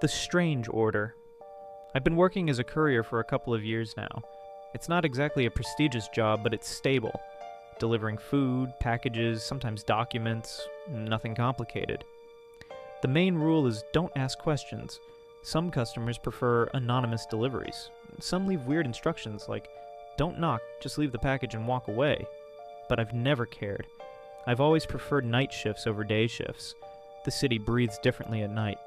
The strange order. I've been working as a courier for a couple of years now. It's not exactly a prestigious job, but it's stable. Delivering food, packages, sometimes documents, nothing complicated. The main rule is don't ask questions. Some customers prefer anonymous deliveries. Some leave weird instructions like, don't knock, just leave the package and walk away. But I've never cared. I've always preferred night shifts over day shifts. The city breathes differently at night.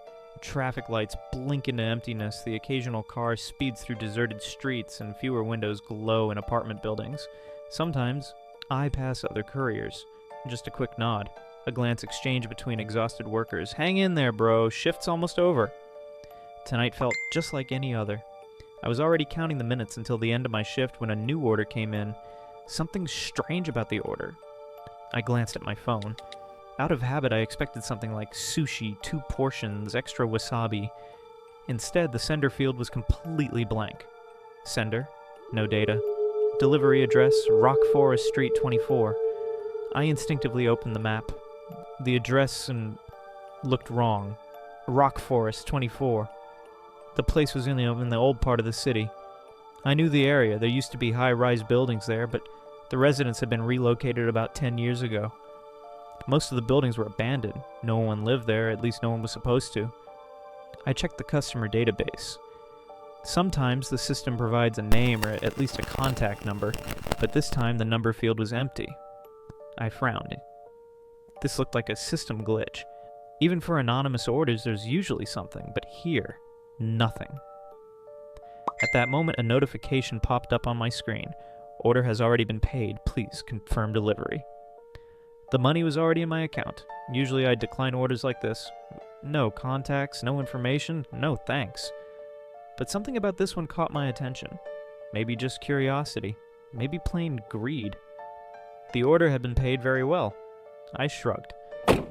Traffic lights blink into emptiness, the occasional car speeds through deserted streets, and fewer windows glow in apartment buildings. Sometimes, I pass other couriers. Just a quick nod, a glance exchanged between exhausted workers. Hang in there, bro, shift's almost over. Tonight felt just like any other. I was already counting the minutes until the end of my shift when a new order came in. Something strange about the order. I glanced at my phone. Out of habit, I expected something like sushi, 2 portions, extra wasabi. Instead, the sender field was completely blank. Sender, no data. Delivery address, Rock Forest Street 24. I instinctively opened the map. The address looked wrong. Rock Forest 24. The place was in the old part of the city. I knew the area. There used to be high-rise buildings there, but the residents had been relocated about 10 years ago. Most of the buildings were abandoned. No one lived there, at least no one was supposed to. I checked the customer database. Sometimes the system provides a name or at least a contact number, but this time the number field was empty. I frowned. This looked like a system glitch. Even for anonymous orders, there's usually something, but here, nothing. At that moment, a notification popped up on my screen. Order has already been paid. Please confirm delivery. The money was already in my account. Usually I decline orders like this. No contacts, no information, no thanks. But something about this one caught my attention. Maybe just curiosity. Maybe plain greed. The order had been paid very well. I shrugged.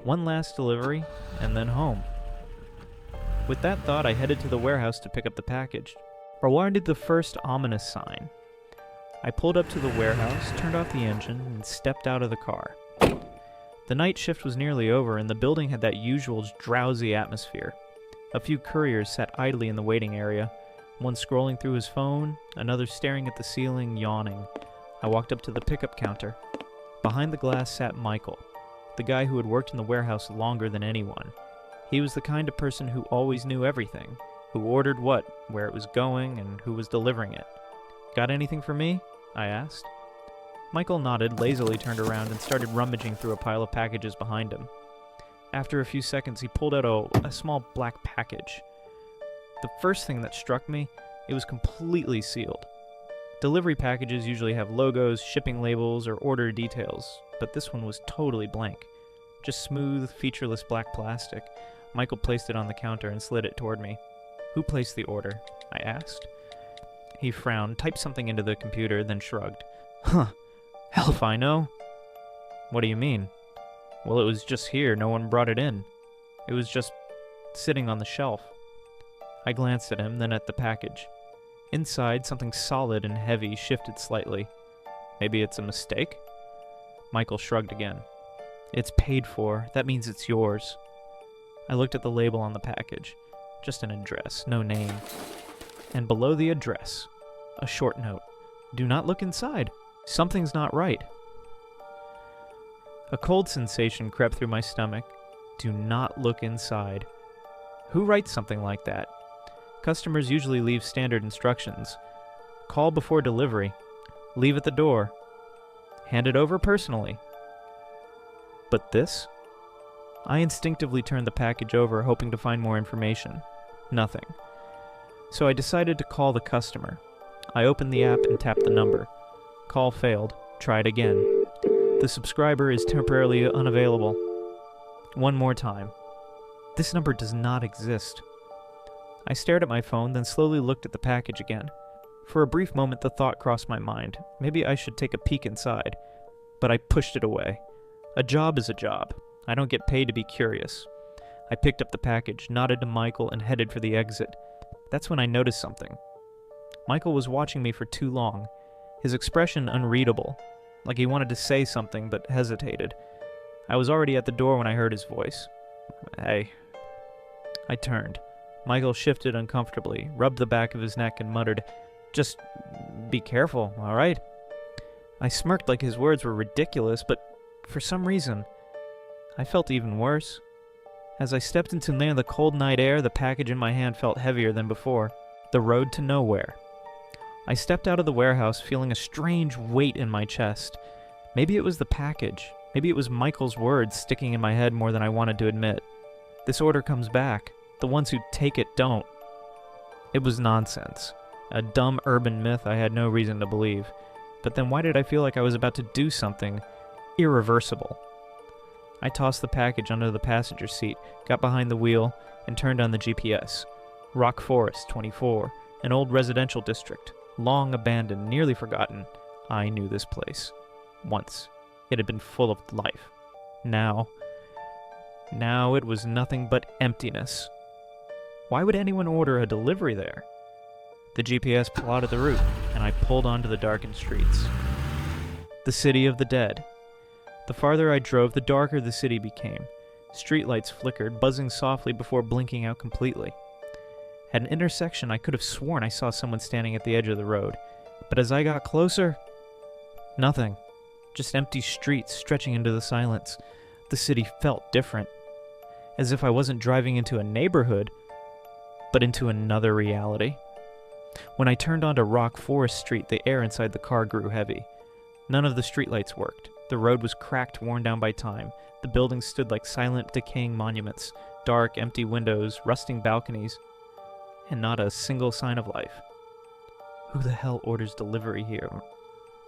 One last delivery, and then home. With that thought, I headed to the warehouse to pick up the package. Rewarded the first ominous sign. I pulled up to the warehouse, turned off the engine, and stepped out of the car. The night shift was nearly over, and the building had that usual drowsy atmosphere. A few couriers sat idly in the waiting area, one scrolling through his phone, another staring at the ceiling, yawning. I walked up to the pickup counter. Behind the glass sat Michael, the guy who had worked in the warehouse longer than anyone. He was the kind of person who always knew everything, who ordered what, where it was going, and who was delivering it. Got anything for me? I asked. Michael nodded, lazily turned around, and started rummaging through a pile of packages behind him. After a few seconds, he pulled out a small black package. The first thing that struck me, it was completely sealed. Delivery packages usually have logos, shipping labels, or order details, but this one was totally blank. Just smooth, featureless black plastic. Michael placed it on the counter and slid it toward me. Who placed the order? I asked. He frowned, typed something into the computer, then shrugged. Huh. Hell if I know. What do you mean? Well, it was just here, no one brought it in. It was just sitting on the shelf. I glanced at him, then at the package. Inside, something solid and heavy shifted slightly. Maybe it's a mistake? Michael shrugged again. It's paid for. That means it's yours. I looked at the label on the package. Just an address, no name. And below the address, a short note. Do not look inside. Something's not right. A cold sensation crept through my stomach. Do not look inside. Who writes something like that? Customers usually leave standard instructions. Call before delivery. Leave at the door. Hand it over personally. But this? I instinctively turned the package over, hoping to find more information. Nothing. So I decided to call the customer. I opened the app and tapped the number. Call failed. Tried again. The subscriber is temporarily unavailable. One more time. This number does not exist. I stared at my phone, then slowly looked at the package again. For a brief moment, the thought crossed my mind. Maybe I should take a peek inside. But I pushed it away. A job is a job. I don't get paid to be curious. I picked up the package, nodded to Michael, and headed for the exit. That's when I noticed something. Michael was watching me for too long. His expression unreadable, like he wanted to say something but hesitated. I was already at the door when I heard his voice. Hey. I turned. Michael shifted uncomfortably, rubbed the back of his neck, and muttered, "Just be careful, all right?" I smirked like his words were ridiculous, but for some reason, I felt even worse. As I stepped into the cold night air, the package in my hand felt heavier than before. The road to nowhere. I stepped out of the warehouse feeling a strange weight in my chest. Maybe it was the package. Maybe it was Michael's words sticking in my head more than I wanted to admit. This order comes back. The ones who take it don't. It was nonsense. A dumb urban myth I had no reason to believe. But then why did I feel like I was about to do something irreversible? I tossed the package under the passenger seat, got behind the wheel, and turned on the GPS. Rock Forest, 24, an old residential district, long abandoned, nearly forgotten. I knew this place. Once. It had been full of life. Now it was nothing but emptiness. Why would anyone order a delivery there? The GPS plotted the route, and I pulled onto the darkened streets. The city of the dead. The farther I drove, the darker the city became. Streetlights flickered, buzzing softly before blinking out completely. At an intersection, I could have sworn I saw someone standing at the edge of the road. But as I got closer, nothing. Just empty streets stretching into the silence. The city felt different. As if I wasn't driving into a neighborhood, but into another reality. When I turned onto Rock Forest Street, the air inside the car grew heavy. None of the streetlights worked. The road was cracked, worn down by time. The buildings stood like silent, decaying monuments. Dark, empty windows, rusting balconies, and not a single sign of life. Who the hell orders delivery here?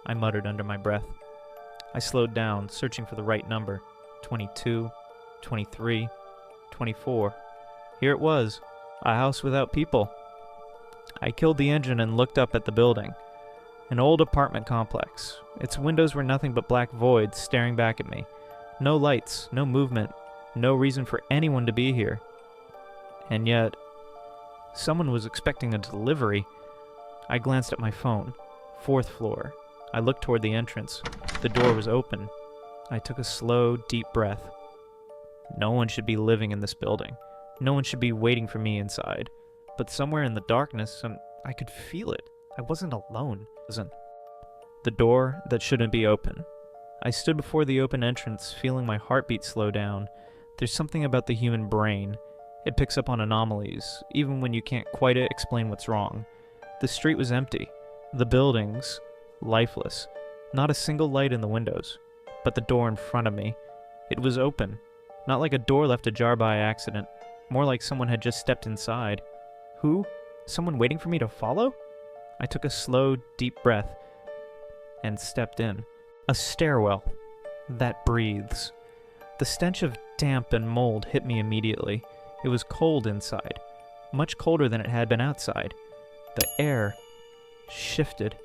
I muttered under my breath. I slowed down, searching for the right number. 22, 23, 24. Here it was, a house without people. I killed the engine and looked up at the building. An old apartment complex. Its windows were nothing but black voids staring back at me. No lights, no movement, no reason for anyone to be here. And yet, someone was expecting a delivery. I glanced at my phone. 4th floor. I looked toward the entrance. The door was open. I took a slow, deep breath. No one should be living in this building. No one should be waiting for me inside. But somewhere in the darkness, I could feel it. I wasn't alone. The door that shouldn't be open. I stood before the open entrance, feeling my heartbeat slow down. There's something about the human brain. It picks up on anomalies, even when you can't quite explain what's wrong. The street was empty. The buildings, lifeless. Not a single light in the windows. But the door in front of me, it was open. Not like a door left ajar by accident. More like someone had just stepped inside. Who? Someone waiting for me to follow? I took a slow, deep breath and stepped in. A stairwell that breathes. The stench of damp and mold hit me immediately. It was cold inside, much colder than it had been outside. The air shifted,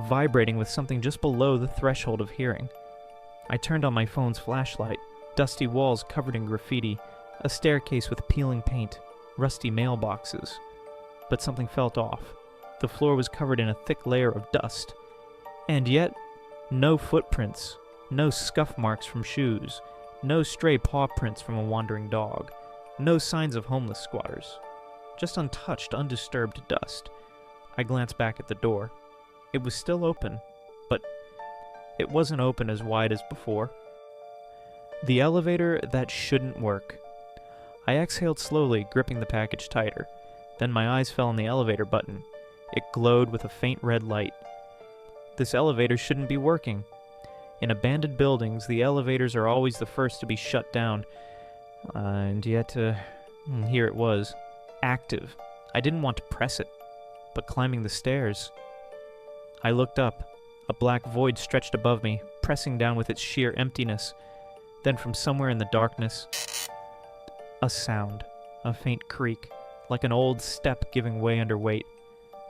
vibrating with something just below the threshold of hearing. I turned on my phone's flashlight. Dusty walls covered in graffiti, a staircase with peeling paint, rusty mailboxes. But something felt off. The floor was covered in a thick layer of dust. And yet, no footprints, no scuff marks from shoes, no stray paw prints from a wandering dog, no signs of homeless squatters. Just untouched, undisturbed dust. I glanced back at the door. It was still open, but it wasn't open as wide as before. The elevator that shouldn't work. I exhaled slowly, gripping the package tighter. Then my eyes fell on the elevator button. It glowed with a faint red light. This elevator shouldn't be working. In abandoned buildings, the elevators are always the first to be shut down. And yet, here it was. Active. I didn't want to press it, but climbing the stairs. I looked up. A black void stretched above me, pressing down with its sheer emptiness. Then from somewhere in the darkness, a sound. A faint creak, like an old step giving way under weight.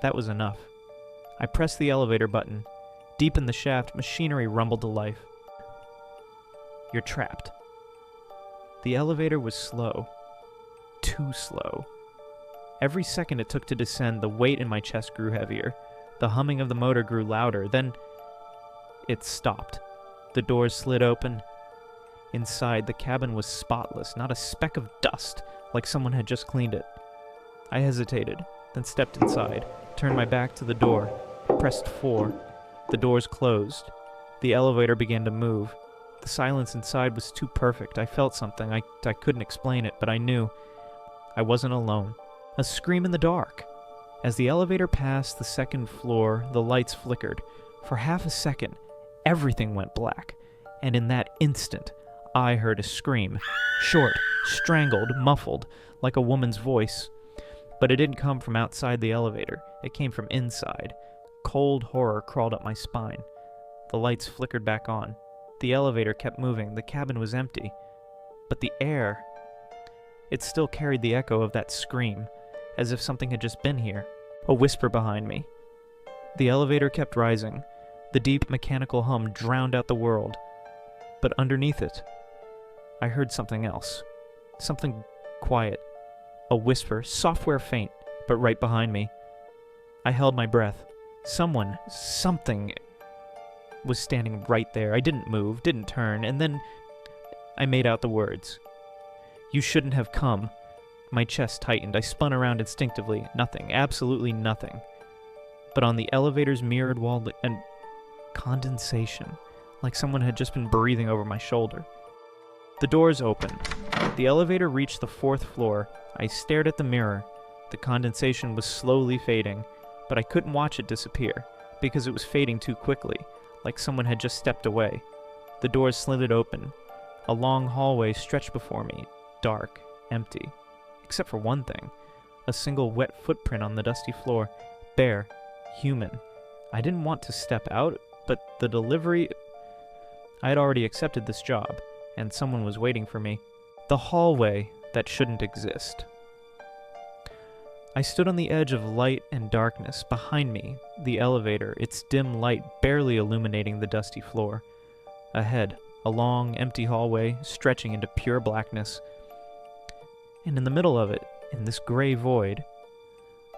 That was enough. I pressed the elevator button. Deep in the shaft, machinery rumbled to life. You're trapped. The elevator was slow. Too slow. Every second it took to descend, the weight in my chest grew heavier. The humming of the motor grew louder. Then it stopped. The doors slid open. Inside, the cabin was spotless, not a speck of dust, like someone had just cleaned it. I hesitated, then stepped inside, turned my back to the door, pressed 4. The doors closed. The elevator began to move. The silence inside was too perfect. I felt something. I couldn't explain it, but I knew I wasn't alone. A scream in the dark. As the elevator passed the second floor, the lights flickered. For half a second, everything went black. And in that instant, I heard a scream. Short, strangled, muffled, like a woman's voice. But it didn't come from outside the elevator. It came from inside. Cold horror crawled up my spine. The lights flickered back on. The elevator kept moving. The cabin was empty. But the air, it still carried the echo of that scream, as if something had just been here. A whisper behind me. The elevator kept rising. The deep mechanical hum drowned out the world. But underneath it, I heard something else. Something quiet. A whisper, software faint, but right behind me. I held my breath. Something was standing right there. I didn't move, didn't turn, and then I made out the words. "You shouldn't have come." My chest tightened. I spun around instinctively. Nothing. Absolutely nothing. But on the elevator's mirrored wall, and condensation, like someone had just been breathing over my shoulder. The doors opened. The elevator reached the 4th floor. I stared at the mirror. The condensation was slowly fading, but I couldn't watch it disappear, because it was fading too quickly, like someone had just stepped away. The doors slid open. A long hallway stretched before me, dark, empty. Except for one thing. A single wet footprint on the dusty floor. Bare. Human. I didn't want to step out, but the delivery... I had already accepted this job, and someone was waiting for me. The hallway that shouldn't exist. I stood on the edge of light and darkness. Behind me, the elevator, its dim light barely illuminating the dusty floor. Ahead, a long, empty hallway stretching into pure blackness. And in the middle of it, in this gray void,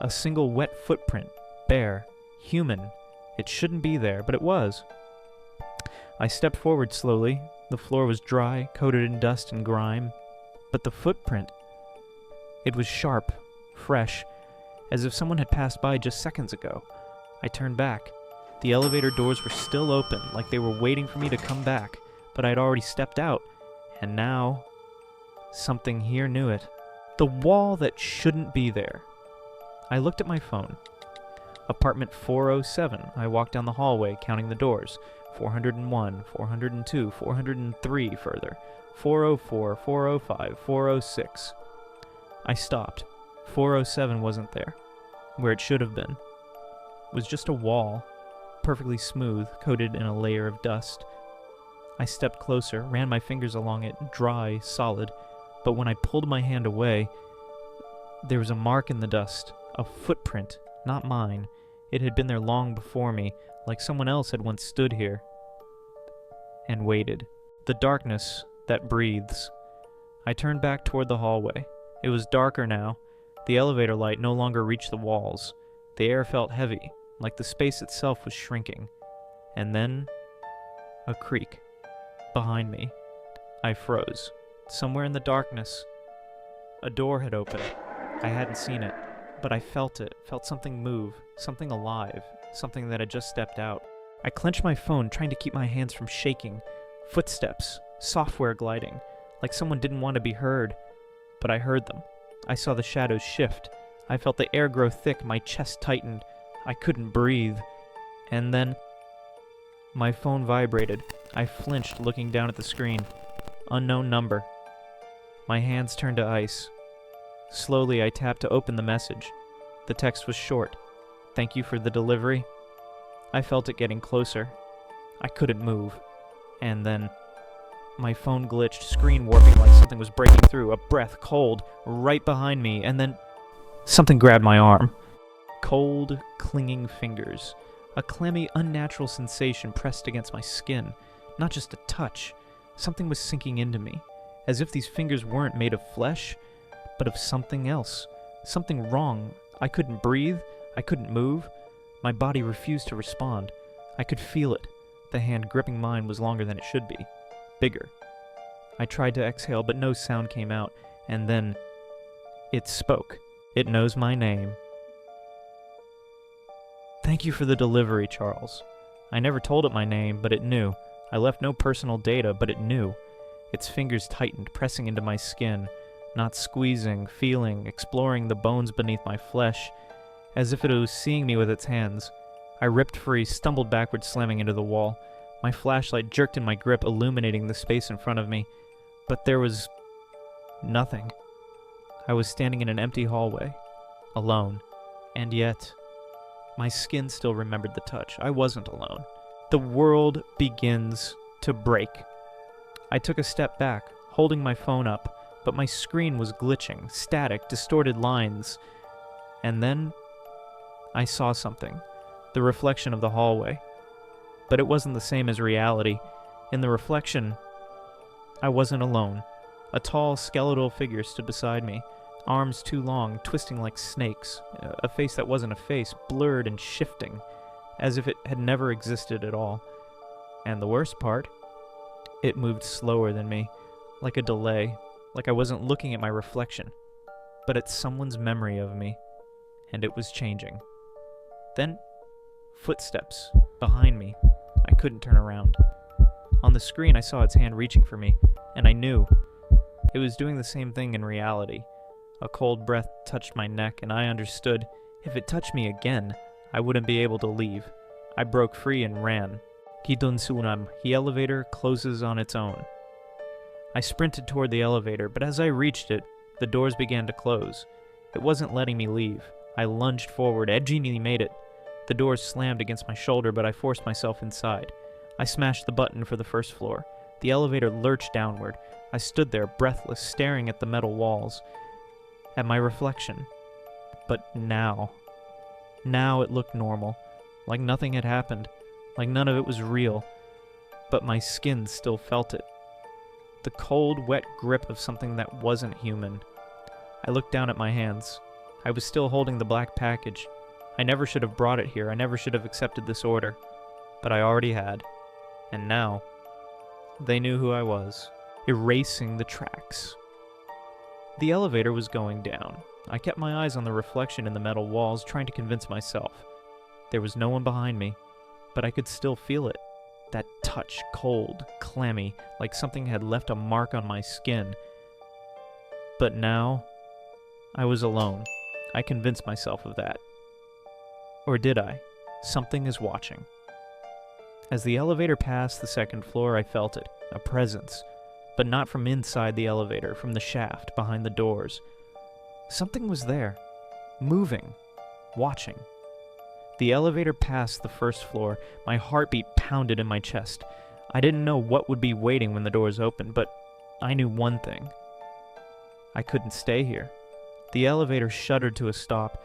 a single wet footprint, bare, human. It shouldn't be there, but it was. I stepped forward slowly. The floor was dry, coated in dust and grime. But the footprint, it was sharp, fresh, as if someone had passed by just seconds ago. I turned back. The elevator doors were still open, like they were waiting for me to come back, but I'd already stepped out, and now something here knew it. The wall that shouldn't be there. I looked at my phone. Apartment 407. I walked down the hallway, counting the doors. 401, 402, 403 further. 404, 405, 406. I stopped. 407 wasn't there. Where it should have been was just a wall, perfectly smooth, coated in a layer of dust. I stepped closer, ran my fingers along it, dry, solid, but when I pulled my hand away, there was a mark in the dust, a footprint, not mine. It had been there long before me, like someone else had once stood here and waited. The darkness that breathes. I turned back toward the hallway. It was darker now. The elevator light no longer reached the walls. The air felt heavy, like the space itself was shrinking. And then, a creak. Behind me. I froze. Somewhere in the darkness, a door had opened. I hadn't seen it, but I felt it, felt something move, something alive, something that had just stepped out. I clenched my phone, trying to keep my hands from shaking. Footsteps, software gliding, like someone didn't want to be heard. But I heard them. I saw the shadows shift. I felt the air grow thick, my chest tightened. I couldn't breathe. And then, my phone vibrated. I flinched, looking down at the screen. Unknown number. My hands turned to ice. Slowly, I tapped to open the message. The text was short. "Thank you for the delivery." I felt it getting closer. I couldn't move. And then, my phone glitched, screen warping like something was breaking through, a breath cold, right behind me, and then something grabbed my arm. Cold, clinging fingers. A clammy, unnatural sensation pressed against my skin. Not just a touch. Something was sinking into me, as if these fingers weren't made of flesh, but of something else. Something wrong. I couldn't breathe. I couldn't move. My body refused to respond. I could feel it. The hand gripping mine was longer than it should be. Bigger. I tried to exhale, but no sound came out, and then it spoke. It knows my name. Thank you for the delivery, Charles. I never told it my name, but it knew. I left no personal data, but it knew. Its fingers tightened, pressing into my skin, not squeezing, feeling, exploring the bones beneath my flesh, as if it was seeing me with its hands. I ripped free, stumbled backward, slamming into the wall. My flashlight jerked in my grip, illuminating the space in front of me. But there was nothing. I was standing in an empty hallway, alone. And yet, my skin still remembered the touch. I wasn't alone. The world begins to break. I took a step back, holding my phone up, but my screen was glitching, static, distorted lines. And then I saw something, the reflection of the hallway. But it wasn't the same as reality. In the reflection, I wasn't alone. A tall, skeletal figure stood beside me, arms too long, twisting like snakes, a face that wasn't a face, blurred and shifting, as if it had never existed at all. And the worst part, it moved slower than me, like a delay, like I wasn't looking at my reflection, but at someone's memory of me, and it was changing. Then, footsteps behind me. I couldn't turn around. On the screen, I saw its hand reaching for me, and I knew. It was doing the same thing in reality. A cold breath touched my neck, and I understood. If it touched me again, I wouldn't be able to leave. I broke free and ran. Kitun Sunam, the elevator closes on its own. I sprinted toward the elevator, but as I reached it, the doors began to close. It wasn't letting me leave. I lunged forward, edgingly made it. The doors slammed against my shoulder, but I forced myself inside. I smashed the button for the first floor. The elevator lurched downward. I stood there, breathless, staring at the metal walls, at my reflection. But now it looked normal, like nothing had happened, like none of it was real. But my skin still felt it. The cold, wet grip of something that wasn't human. I looked down at my hands. I was still holding the black package. I never should have brought it here. I never should have accepted this order. But I already had. And now, they knew who I was, erasing the tracks. The elevator was going down. I kept my eyes on the reflection in the metal walls, trying to convince myself. There was no one behind me, but I could still feel it. That touch, cold, clammy, like something had left a mark on my skin. But now, I was alone. I convinced myself of that. Or did I? Something is watching. As the elevator passed the second floor, I felt it, a presence, but not from inside the elevator, from the shaft, behind the doors. Something was there, moving, watching. The elevator passed the first floor. My heartbeat pounded in my chest. I didn't know what would be waiting when the doors opened, but I knew one thing. I couldn't stay here. The elevator shuddered to a stop.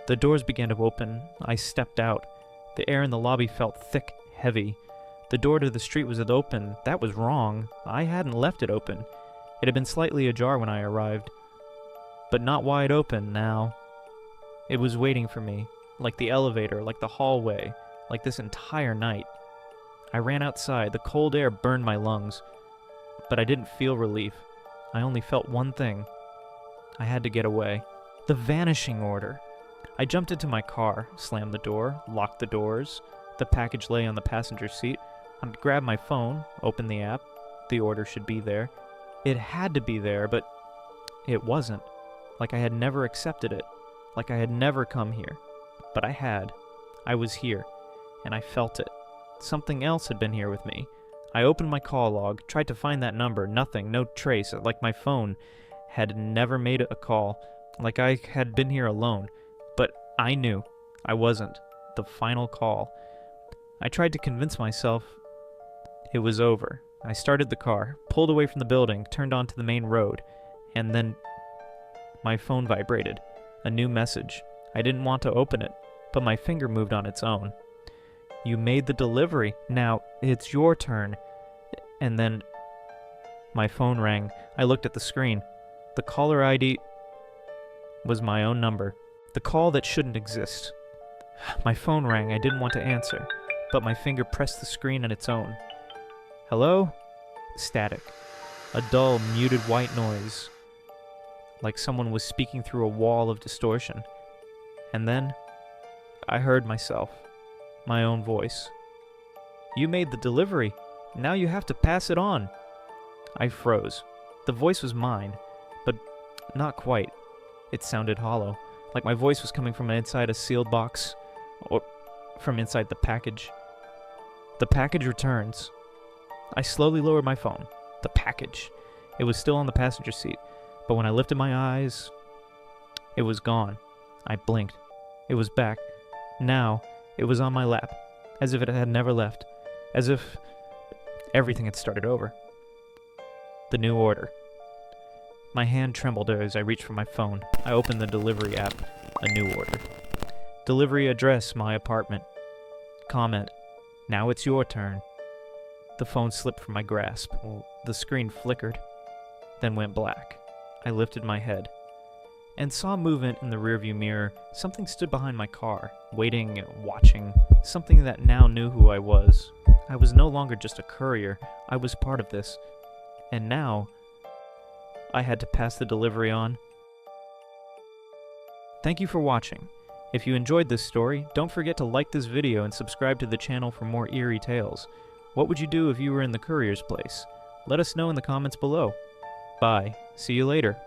The doors began to open. I stepped out. The air in the lobby felt thick, heavy. The door to the street was open. That was wrong. I hadn't left it open. It had been slightly ajar when I arrived, but not wide open now. It was waiting for me, like the elevator, like the hallway, like this entire night. I ran outside. The cold air burned my lungs, but I didn't feel relief. I only felt one thing. I had to get away. The vanishing order. I jumped into my car, slammed the door, locked the doors. The package lay on the passenger seat. I grabbed my phone, opened the app. The order should be there. It had to be there, but it wasn't. Like I had never accepted it. Like I had never come here. But I had. I was here, and I felt it. Something else had been here with me. I opened my call log, tried to find that number. Nothing, no trace. Like my phone had never made a call. Like I had been here alone. But I knew I wasn't. The final call. I tried to convince myself it was over. I started the car, pulled away from the building, turned onto the main road, and then my phone vibrated. A new message. I didn't want to open it, but my finger moved on its own. You made the delivery. Now it's your turn. And then my phone rang. I looked at the screen. The caller ID was my own number. The call that shouldn't exist. My phone rang. I didn't want to answer, but my finger pressed the screen on its own. Hello? Static. A dull, muted white noise. like someone was speaking through a wall of distortion. And then, I heard myself, my own voice. "You made the delivery. Now you have to pass it on." I froze. The voice was mine, but not quite. It sounded hollow, like my voice was coming from inside a sealed box, or from inside the package. The package returns. I slowly lowered my phone. The package. It was still on the passenger seat, but when I lifted my eyes, it was gone. I blinked. It was back. Now, it was on my lap, as if it had never left, as if everything had started over. The new order. My hand trembled as I reached for my phone. I opened the delivery app. A new order. Delivery address, my apartment. Comment. Now it's your turn. The phone slipped from my grasp. The screen flickered, then went black. I lifted my head and saw movement in the rearview mirror. Something stood behind my car, waiting, watching, something that now knew who I was. I was no longer just a courier. I was part of this. And now, I had to pass the delivery on. Thank you for watching. If you enjoyed this story, don't forget to like this video and subscribe to the channel for more eerie tales. What would you do if you were in the courier's place? Let us know in the comments below. Bye. See you later.